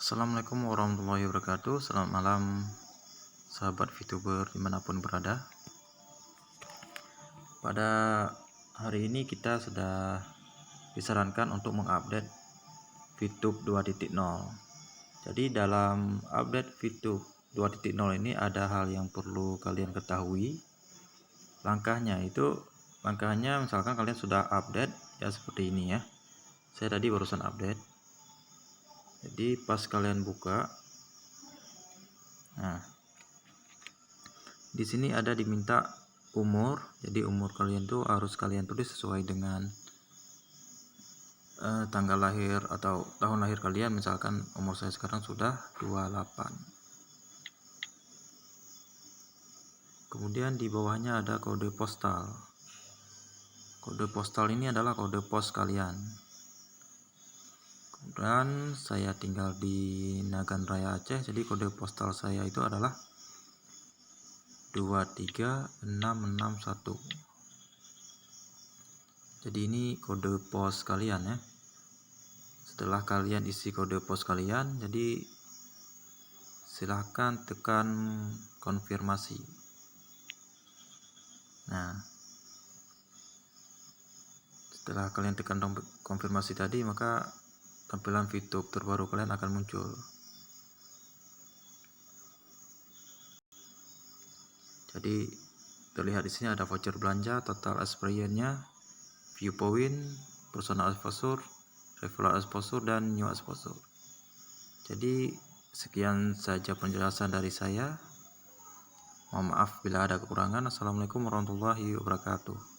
Assalamualaikum warahmatullahi wabarakatuh. Selamat malam sahabat VTuber dimanapun berada. Pada hari ini kita sudah disarankan untuk mengupdate VTube 2.0. Jadi dalam update VTube 2.0 ini ada hal yang perlu kalian ketahui. Langkahnya misalkan kalian sudah update ya, seperti ini ya. Saya tadi barusan update. Jadi pas kalian buka, nah di sini ada diminta umur. Jadi umur kalian tuh harus kalian tulis sesuai dengan tanggal lahir atau tahun lahir kalian. Misalkan umur saya sekarang sudah 28. Kemudian di bawahnya ada kode postal. Kode postal ini adalah kode pos kalian. Dan saya tinggal di Nagan Raya Aceh, jadi kode postal saya itu adalah 23661. Jadi ini kode pos kalian ya. Setelah kalian isi kode pos kalian, jadi silahkan tekan konfirmasi. Nah, setelah kalian tekan konfirmasi tadi, maka tampilan VTube terbaru kalian akan muncul. Jadi terlihat di sini ada voucher belanja, total experience-nya, view point, personal exposure, referral exposure, dan new exposure. Jadi sekian saja penjelasan dari saya. Mohon maaf bila ada kekurangan. Assalamualaikum warahmatullahi wabarakatuh.